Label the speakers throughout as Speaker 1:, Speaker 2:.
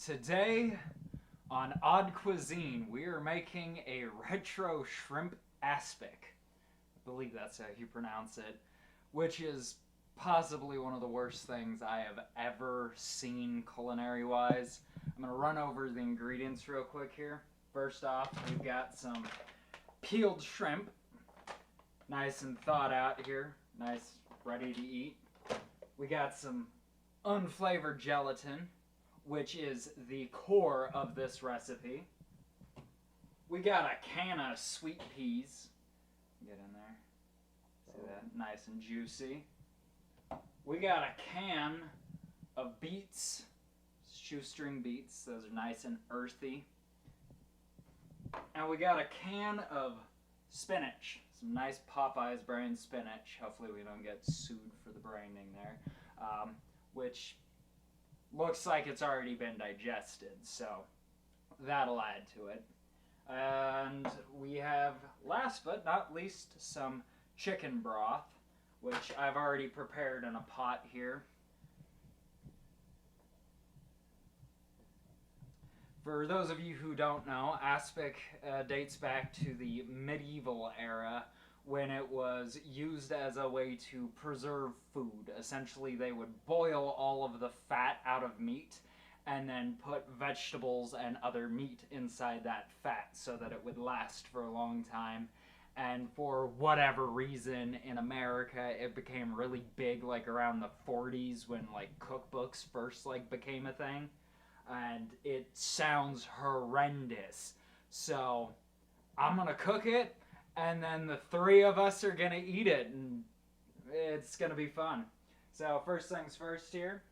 Speaker 1: Today on Odd Cuisine, we are making a retro shrimp aspic. I believe that's how you pronounce it, which is possibly one of the worst things I have ever seen culinary-wise. I'm going to run over the ingredients real quick here. First off, we've got some peeled shrimp, nice and thawed out here, nice, ready to eat. We got some unflavored gelatin, which is the core of this recipe. We got a can of sweet peas. Get in there. See that? Nice and juicy. We got a can of beets, shoestring beets. Those are nice and earthy. And we got a can of spinach. Some nice Popeyes brand spinach. Hopefully we don't get sued for the branding there. Which looks like it's already been digested, so that'll add to it. And we have, last but not least, some chicken broth, which I've already prepared in a pot here. For those of you who don't know, aspic dates back to the medieval era, when it was used as a way to preserve food. Essentially, they would boil all of the fat out of meat and then put vegetables and other meat inside that fat so that it would last for a long time. And for whatever reason in America, it became really big like around the 40s when like cookbooks first like became a thing. And it sounds horrendous. So I'm gonna cook it, and then the three of us are gonna eat it, and it's gonna be fun. So first things first here,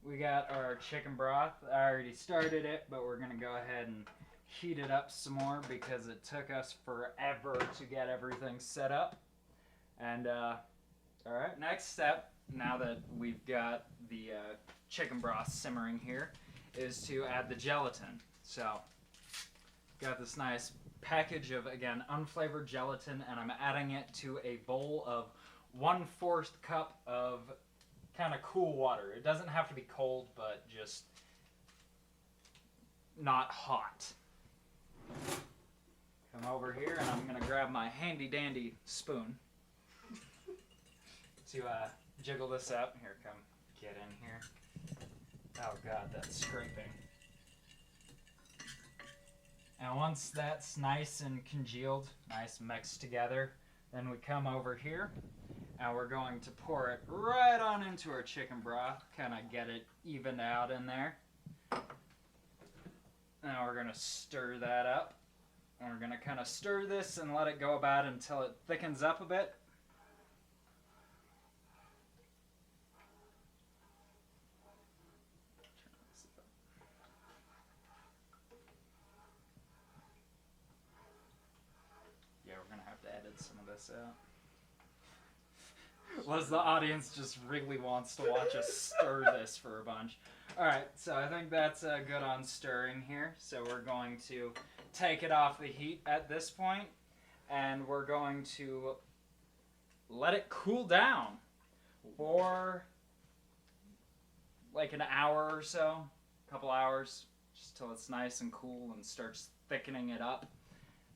Speaker 1: we got our chicken broth. I already started it, but we're gonna go ahead and heat it up some more because it took us forever to get everything set up. And all right, next step, now that we've got the chicken broth simmering here, is to add the gelatin. So got this nice package of, again, unflavored gelatin, and I'm adding it to a bowl of 1/4 cup of kind of cool water. It doesn't have to be cold, but just not hot. Come over here, and I'm gonna grab my handy dandy spoon to jiggle this up. Here, come get in here. Oh god, that's scraping. And once that's nice and congealed, nice mixed together, then we come over here and we're going to pour it right on into our chicken broth, kind of get it evened out in there. Now we're going to stir that up. And we're going to kind of stir this and let it go about until it thickens up a bit. Some of this out. Was the audience just really wants to watch us stir this for a bunch. Alright, so I think that's good on stirring here. So we're going to take it off the heat at this point, and we're going to let it cool down for like an hour or so, a couple hours, just till it's nice and cool and starts thickening it up.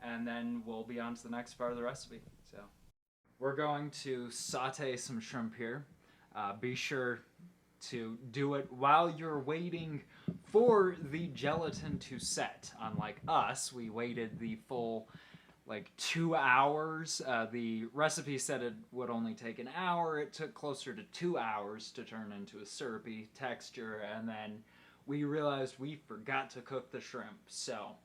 Speaker 1: And then we'll be on to the next part of the recipe. So we're going to saute some shrimp here. Be sure to do it while you're waiting for the gelatin to set. Unlike us, we waited the full 2 hours. The recipe said it would only take an hour. It took closer to 2 hours to turn into a syrupy texture, and then we realized we forgot to cook the shrimp. So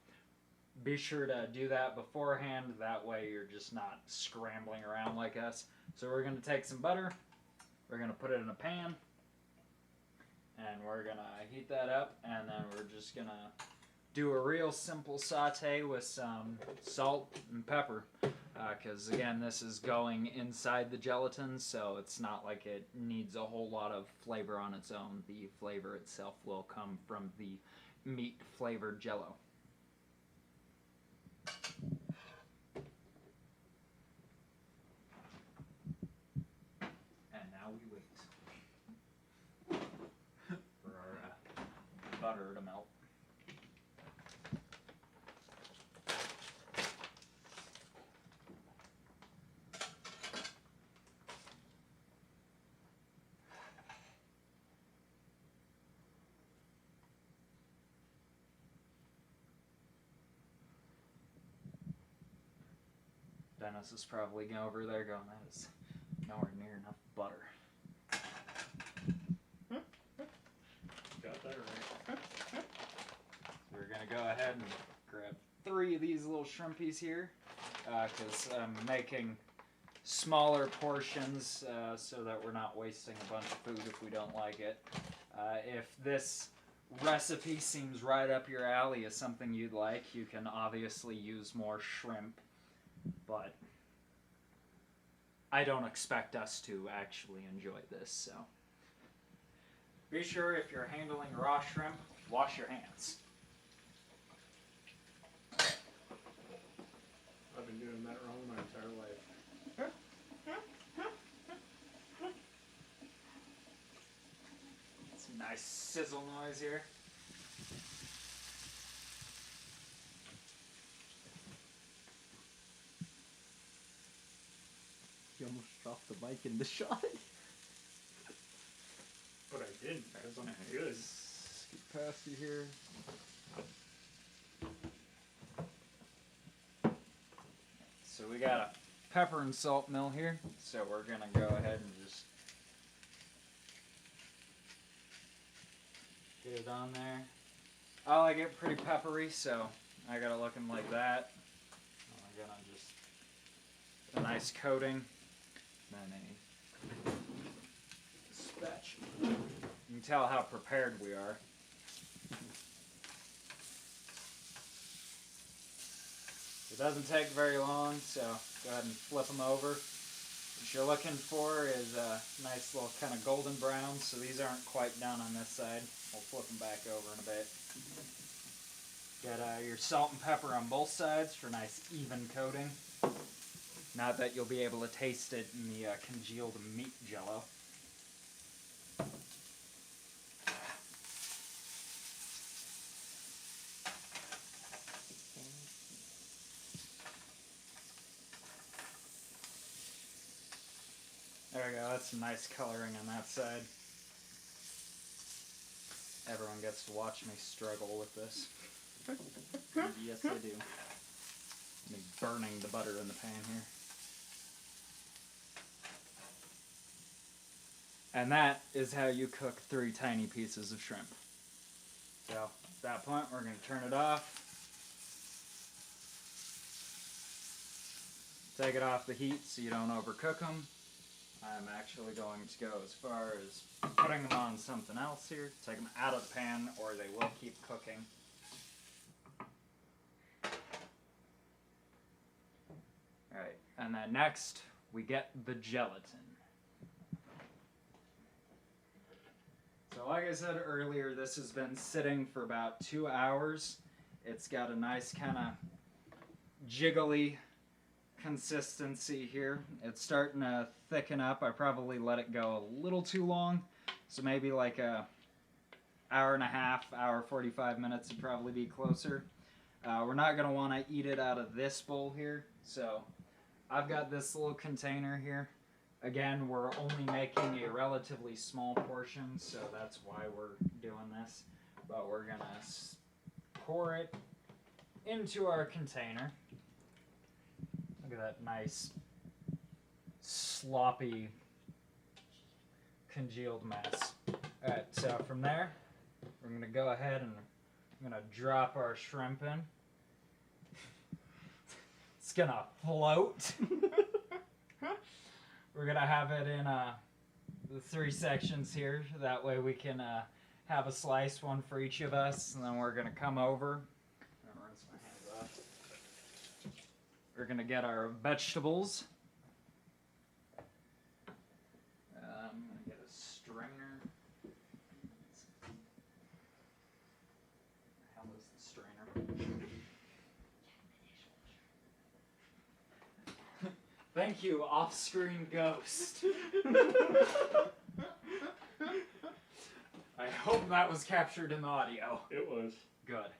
Speaker 1: be sure to do that beforehand, that way you're just not scrambling around like us. So we're going to take some butter, we're going to put it in a pan, and we're going to heat that up, and then we're just going to do a real simple saute with some salt and pepper, because again, this is going inside the gelatin, so it's not like it needs a whole lot of flavor on its own. The flavor itself will come from the meat flavored Jello. And now we wait for our butter to melt. Dennis is probably over there going, that is nowhere near enough butter.
Speaker 2: Got that right.
Speaker 1: We're going to go ahead and grab 3 of these little shrimpies here, because I'm making smaller portions so that we're not wasting a bunch of food if we don't like it. If this recipe seems right up your alley as something you'd like, you can obviously use more shrimp, but I don't expect us to actually enjoy this, so be sure if you're handling raw shrimp, wash your hands.
Speaker 2: I've been doing that wrong my entire life.
Speaker 1: Some nice sizzle noise here.
Speaker 3: You almost dropped the mic in the shot.
Speaker 2: But I didn't, because I'm good.
Speaker 1: Scoot past you here. So we got a pepper and salt mill here, so we're gonna go ahead and just get it on there. I like it pretty peppery, so I got it looking like that. I'm gonna just a nice coating, then a spatula. You can tell how prepared we are. It doesn't take very long, so go ahead and flip them over. What you're looking for is a nice little kind of golden brown, so these aren't quite done on this side. We'll flip them back over in a bit. Get your salt and pepper on both sides for nice even coating. Not that you'll be able to taste it in the congealed meat jello. There we go, that's some nice coloring on that side. Everyone gets to watch me struggle with this. Yes, I do. Me burning the butter in the pan here. And that is how you cook 3 tiny pieces of shrimp. So, at that point, we're going to turn it off. Take it off the heat so you don't overcook them. I'm actually going to go as far as putting them on something else here. Take them out of the pan or they will keep cooking. Alright, and then next we get the gelatin. So like I said earlier, this has been sitting for about 2 hours. It's got a nice kind of jiggly consistency here. It's starting to thicken up. I probably let it go a little too long, so maybe like a hour and a half, hour 45 minutes would probably be closer. We're not going to want to eat it out of this bowl here, so I've got this little container here. Again, we're only making a relatively small portion, so that's why we're doing this. But we're going to pour it into our container. Look at that nice, sloppy, congealed mess. Alright, so from there, we're going to go ahead and I'm going to drop our shrimp in. It's going to float. We're going to have it in the 3 sections here. That way we can have a slice, one for each of us. And then we're going to come over. Rinse my hands off. We're going to get our vegetables. I'm going to get a strainer. How is the strainer? Thank you, off-screen ghost. I hope that was captured in the audio.
Speaker 2: It was.
Speaker 1: Good.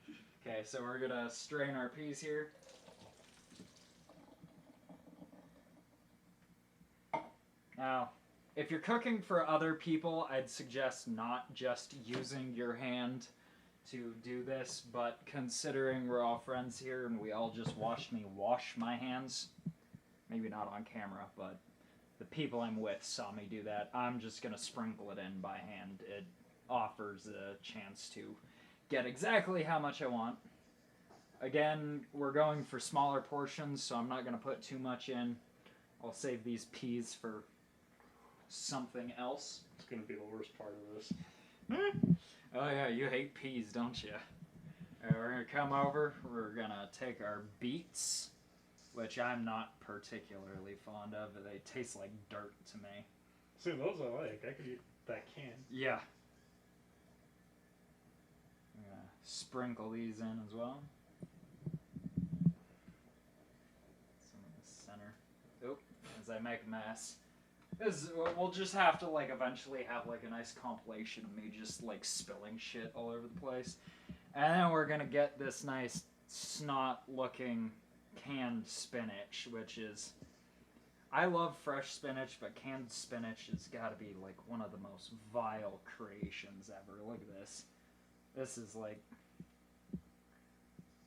Speaker 1: Okay, so we're gonna strain our peas here. Now, if you're cooking for other people, I'd suggest not just using your hand to do this, but considering we're all friends here and we all just watched me wash my hands, maybe not on camera, but the people I'm with saw me do that, I'm just gonna sprinkle it in by hand. It offers a chance to get exactly how much I want. Again, we're going for smaller portions, so I'm not gonna put too much in. I'll save these peas for something else.
Speaker 2: It's gonna be the worst part of this.
Speaker 1: Oh yeah, you hate peas, don't you? Alright, we're gonna come over, we're gonna take our beets, which I'm not particularly fond of. They taste like dirt to me.
Speaker 2: See, those I like. I could eat that can.
Speaker 1: Yeah. I'm gonna sprinkle these in as well. Some in the center. Oop, as I make a mess. We'll just have to like eventually have like a nice compilation of me just like spilling shit all over the place. And then we're gonna get this nice snot looking canned spinach, which is, I love fresh spinach, but canned spinach has got to be like one of the most vile creations ever. Look at this. This is like,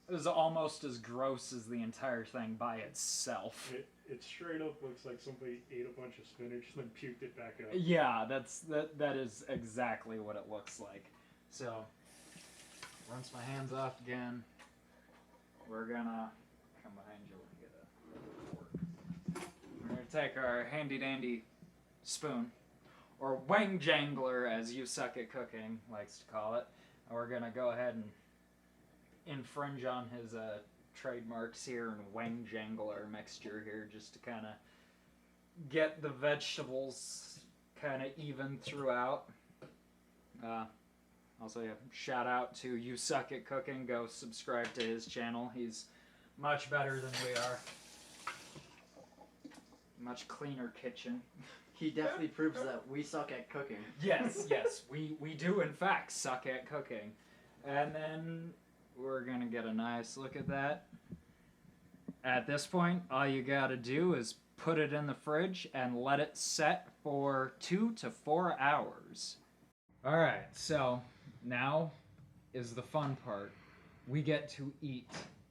Speaker 1: this is almost as gross as the entire thing by itself.
Speaker 2: It straight up looks like somebody ate a bunch of spinach and then puked it back up.
Speaker 1: Yeah, that is exactly what it looks like. So, rinse my hands off again. We're gonna come behind you and get a fork. We're gonna take our handy dandy spoon, or wang jangler as you suck at cooking likes to call it. And we're gonna go ahead and infringe on his trademarks here and wang jangle our mixture here just to kind of get the vegetables kind of even throughout. Also, yeah, shout out to You Suck at Cooking. Go subscribe to his channel. He's much better than we are. Much cleaner kitchen.
Speaker 3: He definitely proves that we suck at cooking.
Speaker 1: Yes, we do in fact suck at cooking. And then we're gonna get a nice look at that. At this point, all you gotta do is put it in the fridge and let it set for 2 to 4 hours. Alright, so now is the fun part. We get to eat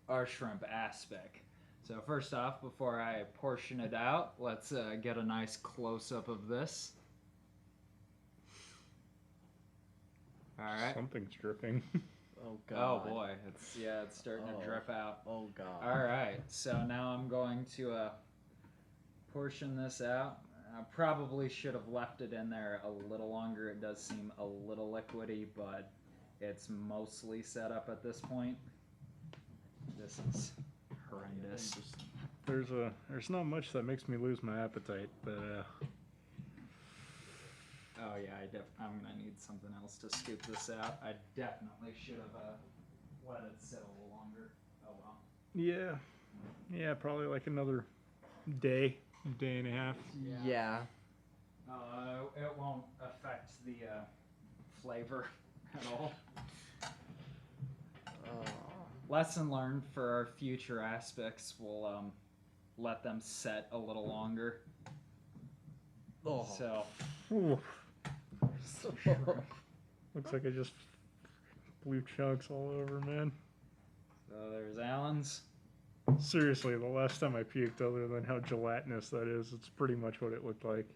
Speaker 1: our shrimp aspic. So first off, before I portion it out, let's get a nice close-up of this. Alright.
Speaker 2: Something's dripping.
Speaker 3: Oh god.
Speaker 1: Oh boy, it's starting to drip out.
Speaker 3: Oh god.
Speaker 1: Alright, so now I'm going to portion this out. I probably should have left it in there a little longer. It does seem a little liquidy, but it's mostly set up at this point. This is horrendous.
Speaker 2: There's not much that makes me lose my appetite, but
Speaker 1: Oh yeah, I'm gonna need something else to scoop this out. I definitely should have let it sit a little longer. Oh well.
Speaker 2: yeah, probably like another day and a half.
Speaker 3: Yeah.
Speaker 1: It won't affect the flavor at all. Lesson learned for our future aspects. We'll let them set a little longer.
Speaker 3: Oh.
Speaker 1: So.
Speaker 2: Ooh. Looks like I just blew chunks all over, man.
Speaker 1: So there's Alan's.
Speaker 2: Seriously, the last time I puked, other than how gelatinous that is, it's pretty much what it looked like.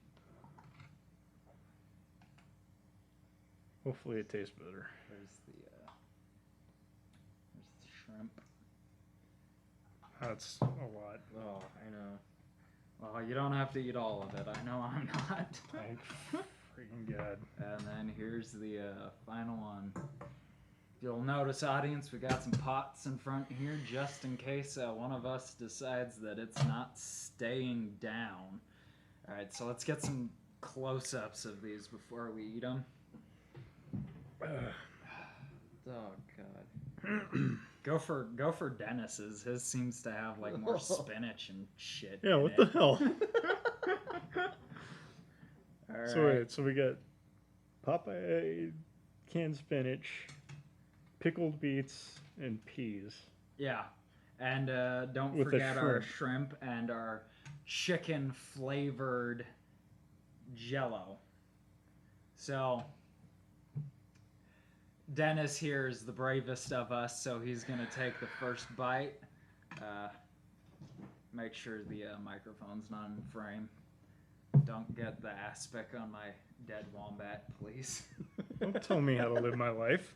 Speaker 2: Hopefully it tastes better.
Speaker 1: There's the shrimp.
Speaker 2: That's a lot.
Speaker 3: Oh, I know.
Speaker 1: Well, you don't have to eat all of it. I know I'm not.
Speaker 2: Thank freaking God.
Speaker 1: And then here's the final one. You'll notice, audience, we got some pots in front here just in case one of us decides that it's not staying down. Alright, so let's get some close-ups of these before we eat them.
Speaker 3: Oh god.
Speaker 1: Go for Dennis's. His seems to have like more spinach and shit.
Speaker 2: Yeah,
Speaker 1: in
Speaker 2: what
Speaker 1: it.
Speaker 2: the hell?
Speaker 1: All
Speaker 2: So
Speaker 1: right.
Speaker 2: wait, so we got Popeye canned spinach, pickled beets, and peas.
Speaker 1: Yeah. And don't
Speaker 2: With the
Speaker 1: forget our
Speaker 2: shrimp.
Speaker 1: shrimp and our chicken flavored Jello. So Dennis here is the bravest of us, so he's gonna take the first bite. Make sure the microphone's not in frame. Don't get the aspic on my dead wombat, please.
Speaker 2: Don't tell me how to live my life.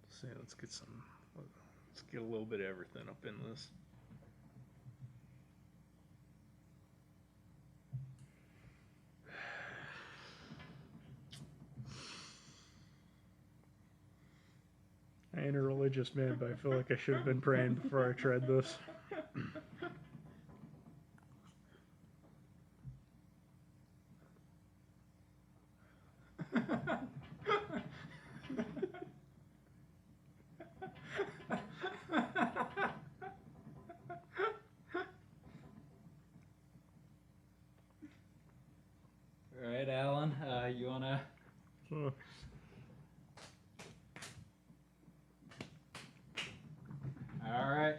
Speaker 2: See, let's get a little bit of everything up in this. I ain't a religious man, but I feel like I should have been praying before I tried this.
Speaker 1: All right, Alan, you wanna?
Speaker 2: So,
Speaker 1: All right,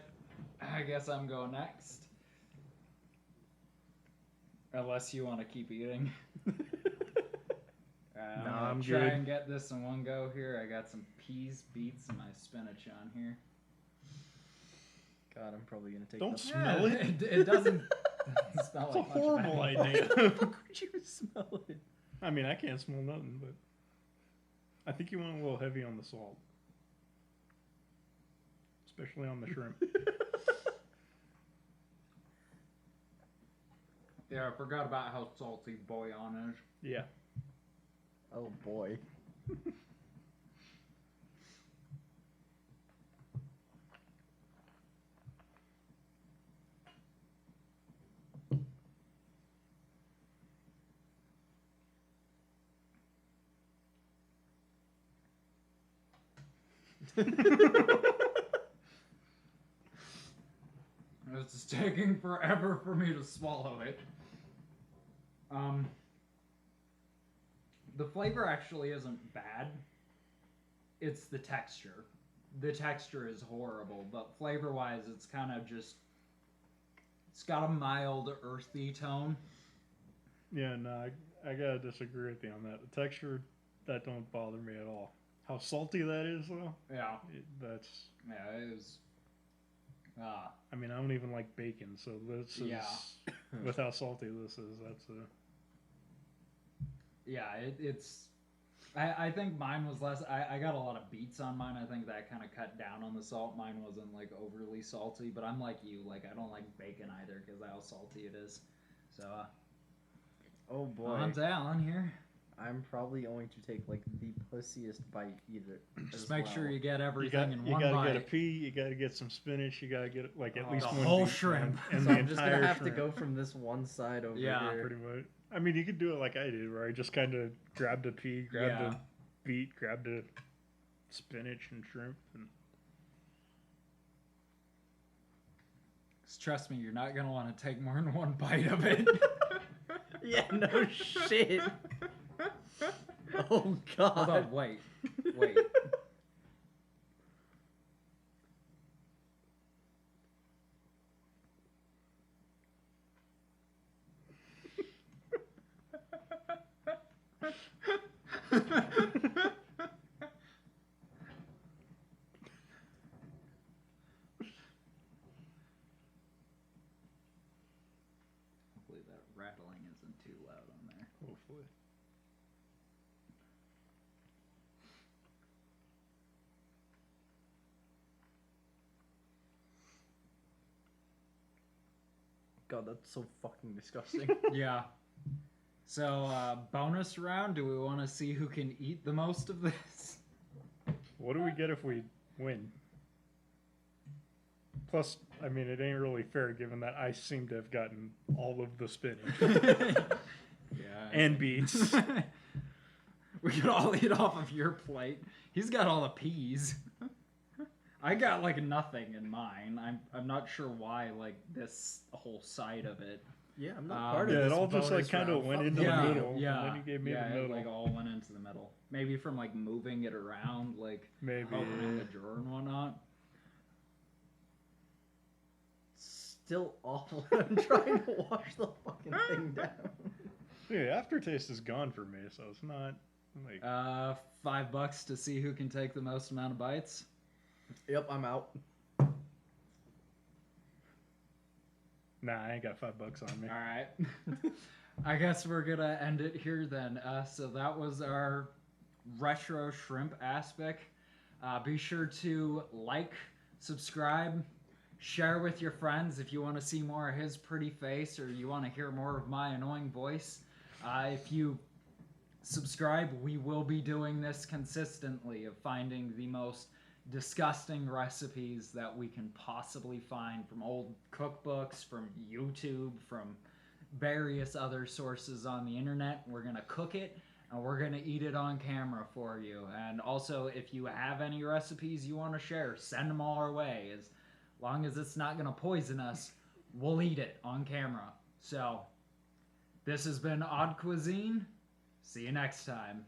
Speaker 1: I guess I'm going next. Unless you want to keep eating.
Speaker 2: I'm
Speaker 1: try
Speaker 2: good.
Speaker 1: and get this in one go here. I got some peas, beets, and my spinach on here.
Speaker 3: God, I'm probably gonna take.
Speaker 2: Don't
Speaker 3: this.
Speaker 2: smell it.
Speaker 1: It doesn't smell
Speaker 2: It's
Speaker 1: like
Speaker 2: a
Speaker 1: much of
Speaker 2: horrible
Speaker 1: anything.
Speaker 2: idea.
Speaker 3: How could you smell it?
Speaker 2: I mean, I can't smell nothing, but I think you went a little heavy on the salt, especially on the shrimp.
Speaker 1: Yeah, I forgot about how salty bouillon is.
Speaker 2: Yeah.
Speaker 3: Oh boy.
Speaker 1: This is taking forever for me to swallow it. The flavor actually isn't bad. It's the texture. The texture is horrible, but flavor-wise, it's kind of just... It's got a mild, earthy tone.
Speaker 2: Yeah, no, I gotta disagree with you on that. The texture, that don't bother me at all. How salty that is, though,
Speaker 1: Yeah.
Speaker 2: that's...
Speaker 1: Yeah, it is...
Speaker 2: I mean, I don't even like bacon, so this is...
Speaker 1: Yeah.
Speaker 2: With how salty this is, that's a...
Speaker 1: Yeah, it's... I think mine was less... I got a lot of beets on mine. I think that kind of cut down on the salt. Mine wasn't, like, overly salty, but I'm like you. Like, I don't like bacon either because of how salty it is. So,
Speaker 3: Oh boy.
Speaker 1: on to Alan here.
Speaker 3: I'm probably going to take like the pussiest bite either.
Speaker 1: Just make sure you get everything in
Speaker 2: you
Speaker 1: one
Speaker 2: gotta
Speaker 1: bite.
Speaker 2: get a pea, you gotta get some spinach, you gotta get like at least
Speaker 1: the
Speaker 2: one
Speaker 1: whole
Speaker 2: beet,
Speaker 1: shrimp.
Speaker 2: and
Speaker 3: So
Speaker 2: the
Speaker 3: I'm just
Speaker 2: entire
Speaker 3: gonna have
Speaker 2: shrimp.
Speaker 3: to go from this one side over
Speaker 1: Yeah,
Speaker 3: here.
Speaker 2: Pretty much. I mean, you could do it like I did, where I just kind of grabbed a pea, grabbed
Speaker 1: Yeah.
Speaker 2: a beet, grabbed a spinach and shrimp, and
Speaker 1: 'Cause trust me, you're not gonna want to take more than one bite of it.
Speaker 3: Yeah, no shit. Oh god.
Speaker 1: Hold on, wait. Hopefully that rattling isn't too loud on there.
Speaker 2: hopefully.
Speaker 3: God, that's so fucking disgusting.
Speaker 1: Yeah. So, bonus round, do we want to see who can eat the most of this?
Speaker 2: What do we get if we win? Plus, I mean, it ain't really fair given that I seem to have gotten all of the spinach
Speaker 1: Yeah.
Speaker 2: and beets.
Speaker 1: We could all eat off of your plate. He's got all the peas. I got like nothing in mine. I'm not sure why like this whole side of it.
Speaker 3: Yeah, I'm not part of
Speaker 2: Yeah,
Speaker 3: this.
Speaker 2: it all just like
Speaker 3: bonus
Speaker 2: kind of
Speaker 3: round.
Speaker 2: went
Speaker 3: Fuck
Speaker 2: into
Speaker 3: you.
Speaker 2: the middle,
Speaker 4: Yeah,
Speaker 2: and then you gave me
Speaker 4: yeah,
Speaker 2: the middle.
Speaker 4: it like all went into the middle. Maybe from like moving it around, like
Speaker 2: Maybe.
Speaker 4: opening the drawer and whatnot.
Speaker 3: Still awful. I'm trying to wash the fucking thing down.
Speaker 2: Yeah, aftertaste is gone for me, so it's not like.
Speaker 4: $5 to see who can take the most amount of bites.
Speaker 3: Yep, I'm out.
Speaker 2: Nah, I ain't got $5 on me.
Speaker 4: All right. I guess we're gonna end it here then. So that was our retro shrimp aspic. Be sure to like, subscribe, share with your friends if you want to see more of his pretty face or you want to hear more of my annoying voice. If you subscribe, we will be doing this consistently of finding the most disgusting recipes that we can possibly find from old cookbooks, from YouTube, from various other sources on the internet. We're gonna cook it and we're gonna eat it on camera for you. And also, if you have any recipes you want to share, send them all our way. As long as it's not gonna poison us, we'll eat it on camera. So this has been Odd Cuisine. See you next time.